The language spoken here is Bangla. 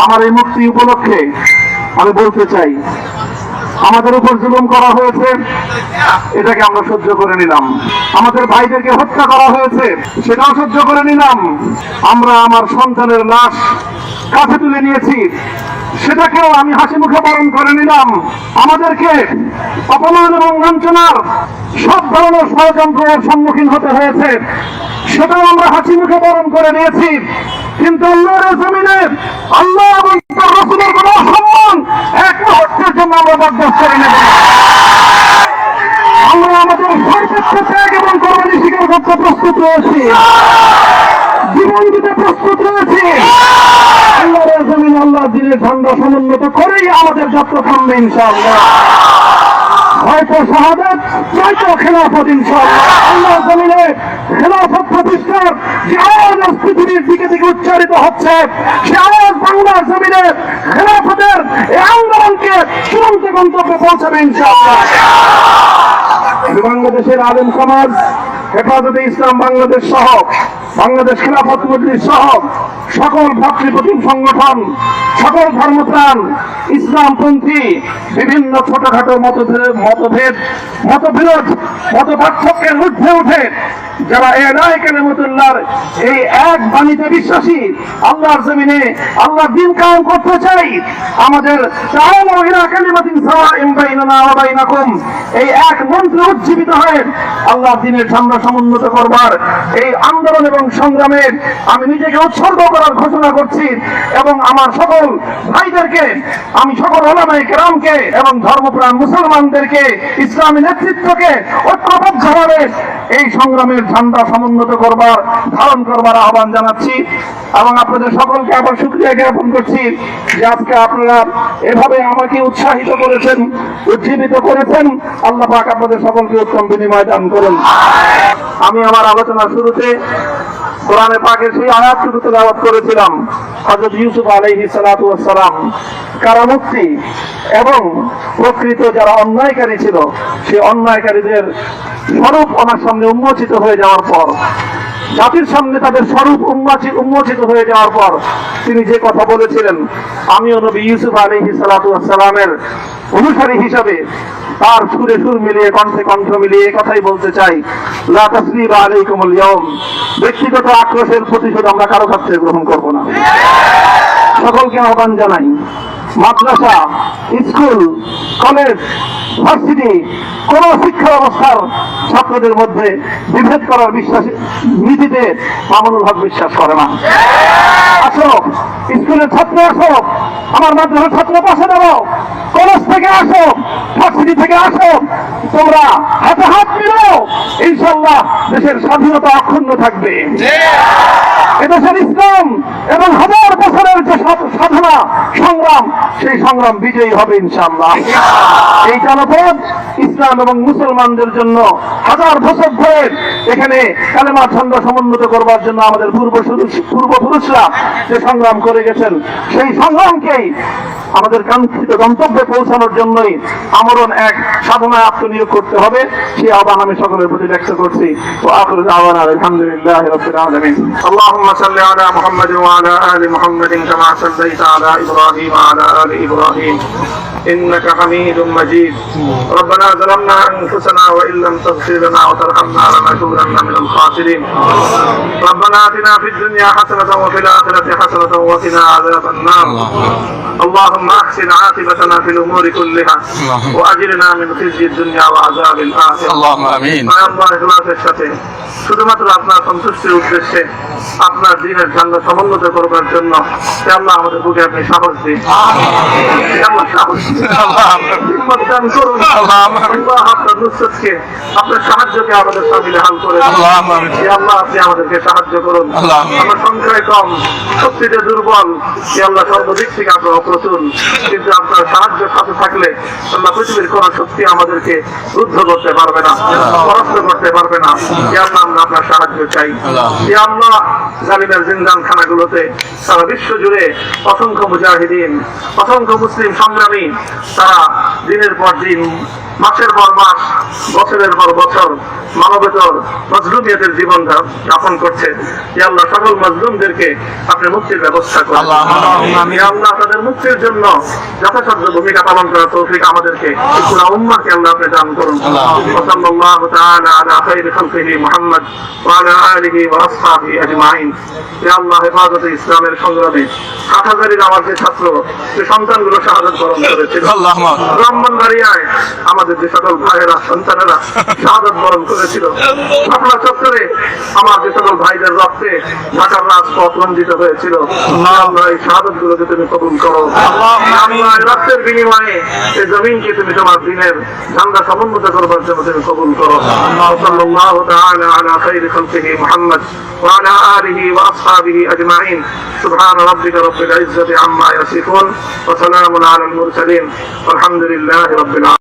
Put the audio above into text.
আমার এই মুক্তি উপলক্ষে আমি বলতে চাই, আমাদের উপর জুলুম করা হয়েছে, এটাকে আমরা সহ্য করে নিলাম। আমাদের ভাইদেরকে হত্যা করা হয়েছে, সেটাও সহ্য করে নিলাম। আমরা আমার সন্তানের লাশ কাছে তুলে নিয়েছি, সেটাকেও আমি হাসি মুখে বরণ করে নিলাম। আমাদেরকে অপমান এবং লাঞ্ছনার সব ধরনের ষড়যন্ত্রের সম্মুখীন হতে হয়েছে, সেটাও আমরা হাসি মুখে বরণ করে নিয়েছি। কিন্তু আল্লাহর জমিনে আল্লাহ এবং তার রাসূলের কোন সম্মান এক মুহূর্তের জন্য আমরা বরদাস্ত করে নেব না। আমরা আমাদের সর্বোচ্চ ত্যাগ এবং কোরবানি স্বীকার করতে প্রস্তুত রয়েছি, জীবন দিতে প্রস্তুত রয়েছি। আল্লাহর জমিনে আল্লাহ দিনের ঝান্ডা সমুন্নত করেই আমাদের যাত্রা থামবে ইনশাআল্লাহ। হয়তো শাহাদাত, নয়তো খেলাফত ইনশাআল্লাহ। আল্লাহর জমিনে খেলাফত প্রতিষ্ঠার যে আওয়াজ পৃথিবীর দিকে থেকে উচ্চারিত হচ্ছে, সে আওয়াজ বাংলার জমিনে খেলাফতের এই আন্দোলনকে চূড়ান্ত গন্তব্যে পৌঁছাবে ইনশাআল্লাহ। বাংলাদেশের আলেম সমাজ, হেফাজতে ইসলাম বাংলাদেশ সহ বাংলাদেশ খেলাফত মজলিস সহ সকল ভাতৃপ্রতিম সংগঠন, সকল ধর্মপ্রাণ ইসলামপন্থী বিভিন্ন ছোটখাটো মতভেদ, মতবিরোধ, মত পার্থক্যের ঊর্ধ্বে উঠে যারা ইলাহি কালিমাতুল্লাহর এই এক বাণীতে বিশ্বাসী, আল্লাহর জমিনে আল্লাহর দ্বীন কায়েম করতে চাই, আমাদের তাআলা ইলা কালিমাতিন সাওয়াইন বাইনানা ওয়া বাইনাকুম এই এক মন্ত্রে উজ্জীবিত হয়ে আল্লাহর দ্বীনের ঝান্ডা সমুন্নত করবার এই আন্দোলন এবং সংগ্রামে আমি নিজেকে উৎসর্গ করার ঘোষণা করছি। এবং আমার সকল ভাইদেরকে, আমি সকল উলামায়ে কেরামকে এবং ধর্মপ্রাণ মুসলমানদেরকে, ইসলামী নেতৃত্বকে ঐক্যবদ্ধভাবে এই সংগ্রামের ঝান্ডা সমুন্নত করবার, ধারণ করবার আহ্বান জানাচ্ছি। এবং আপনাদের সকলকে আবার শুকরিয়া জ্ঞাপন করছি যে আজকে আপনারা এভাবে আমাকে উৎসাহিত করেছেন, উজ্জীবিত করেছেন। আল্লাহ পাক আপনাদের সকলকে উত্তম বিনিময় দান করুন। আমি আমার আলোচনার শুরুতে কোরআনে পাকের সেই আয়াতটুকু তেলাওয়াত করেছিলাম, হযরত ইউসুফ আলাইহিস সালাতু ওয়াস সালাম কারামুক্তি এবং প্রকৃত যারা অন্যায়কারী ছিল, সেই অন্যায়কারীদের স্বরূপ ওনার সামনে উন্মোচিত হয়ে যাওয়ার পর, জাতির সামনে তাদের স্বরূপ উন্মোচিত হয়ে যাওয়ার পর তিনি যে কথা বলেছিলেন, আমিও নবী ইউসুফ আলাইহিস সালাতু ওয়াস সালামের অনুসারী হিসাবে তার সুরে সুর মিলিয়ে, কণ্ঠে কণ্ঠ মিলিয়ে কথাই বলতে চাই, লা তাসরিবা আলাইকুমুল ইয়াউম। ব্যক্তিগত আক্রোশের প্রতিশোধ আমরা কারো কাছ থেকে গ্রহণ করব না। সকলকে আহ্বান জানাই, মাদ্রাসা, স্কুল, কলেজ, ভার্সিটি কোন শিক্ষা ব্যবস্থার ছাত্রদের মধ্যে বিভেদ করার নীতিতে মামুনুল হক বিশ্বাস করে না। আসো, স্কুলের ছাত্র আসো, আমার মাদ্রাসার ছাত্র পাশে দাও, কলেজ থেকে আসো, ভার্সিটি থেকে আসো, তোমরা হাতে হাত মিলাও, ইনশাআল্লাহ দেশের স্বাধীনতা অক্ষুণ্ণ থাকবে। এদেশের ইসলাম এবং হাজার বছরের যে সাধনা সংগ্রাম, সেই সংগ্রাম বিজয়ী হবে ইনশাআল্লাহ। এই জনপদ ইসলাম এবং মুসলমানদের জন্য হাজার বছর ধরে এখানে কালেমার ঝান্ডা সমুন্নত করবার জন্য আমাদের পূর্বপুরুষরা যে সংগ্রাম করে গেছেন, সেই সংগ্রামকেই আমাদের কাঙ্ক্ষিত গন্তব্যে পৌঁছানোর জন্যই আমরণ এক সাধনায় আত্মনিয়োগ করতে হবে। সেই আহ্বান আমি সকলের প্রতি ব্যক্ত করছি। ওয়া আখিরু দাওয়ানা আলহামদুলিল্লাহি রাব্বিল আলামিন। আল্লাহুম্মা সাল্লি আলা মুহাম্মাদিন ওয়া আলা আলি মুহাম্মাদিন কামা সাল্লাইতা আলা ইব্রাহিম ওয়া আলা আলি ইব্রাহিম ইন্নাকা হামিদুম মাজিদ। রব্বানা যালামনা আনফুসানা ওয়া ইল্লাম তাগফির লানা ওয়া তারহামনা লানাকুনান্না মিনাল খাসিরিন। রব্বানা আতিনা ফিদ দুনিয়া হাসানাতাও ওয়া ফিল আখিরাতি হাসানাতাও ওয়া কিনা আযাবান নার। اللهم احسن عاقبتنا في الامور كلها واجرنا من خزي الدنيا وعذاب الاخره اللهم امين। আল্লাহ ইখলাসের সাথে শুধুমাত্র আপনার সন্তুষ্টির উদ্দেশ্যে আপনার দ্বীনের ঝান্ডা সমুন্নত করবার জন্য হে আল্লাহ আমাদের বুকে আপনি সাহস দিন, হে আল্লাহ সাহস দিন, হিম্মত দান করুন। আল্লাহ আপনার নুসরতকে, আপনার সাহায্যকে আমাদের সামিলে হাল করে দিন। হে আল্লাহ আপনি আমাদেরকে সাহায্য করুন। আমরা সংখ্যায় কম, শক্তিতে দুর্বল, হে আল্লাহ সর্বদিক থেকে আপনার প্রচুর, কিন্তু আপনার সাহায্য সাথে থাকলে আল্লাহ পৃথিবীর কোন শক্তি আমাদেরকে রুদ্ধ করতে পারবে না, পরাস্ত করতে পারবে না। ইয়া আল্লাহ, আমরা আপনার সাহায্য চাই। ইয়া আল্লাহ, জালিমের জিন্দান খানাগুলোতে সারা বিশ্ব জুড়ে অসংখ্য মুজাহিদিন, অসংখ্য মুসলিম সংগ্রামী তারা দিনের পর দিন, মাসের পর মাস, বছরের পর বছর মানবেতর মজলুমিয়তের জীবন যাপন করছে। ইয়া আল্লাহ, সকল মজলুমদেরকে আপনি মুক্তির ব্যবস্থা করুন। ইয়া আল্লাহ, তাদের মুক্তির জন্য যথাসাধ্য ভূমিকা পালন করার তৌফিক আমাদেরকে, পুরো উম্মাহকে আল্লাহ আপনি দান করুন। সাল্লাল্লাহু তাআলা আলা খায়রি খালকিহি মুহাম্মদ ওয়া আলা আলিহি ওয়া আসহাবিহি আজমাইন। ইয়া আল্লাহ, হেফাজতে ইসলামের সংগ্রামে হাটহাজারীর আমার যে ছাত্র, যে সন্তানগুলো শাহাদাত বরণ করেছিল, ব্রাহ্মণবাড়িয়ায় আমাদের যে সকল ভাইয়েরা, সন্তানেরা শাহাদাত বরণ করেছিল, আপনার চত্বরে আমার যে সকল ভাইদের রক্তে ঢাকার রাজপথ রঞ্জিত হয়েছিল, আল্লাহ এই শাহাদাত গুলোকে তুমি কবুল করো। আল্লাহ, রক্তের বিনিময়ে এই জমিনকে তুমি তোমার দিনের ঝান্ডা সমুন্নত করবার জন্য তুমি কবুল করো। সাল্লাল্লাহু তাআলা আলা খায়রি খালকিহি মুহাম্মদ ওয়া আলা আলিহি ওয়া আসহাবিহি আজমাইন। সুবহান রাব্বিকা রাব্বিল ইজ্জাতি আম্মা ইয়াসিফুন ওয়া সালামুন আলাল মুরসালিন ওয়ালহামদুলিল্লাহি রাব্বিল আলামিন।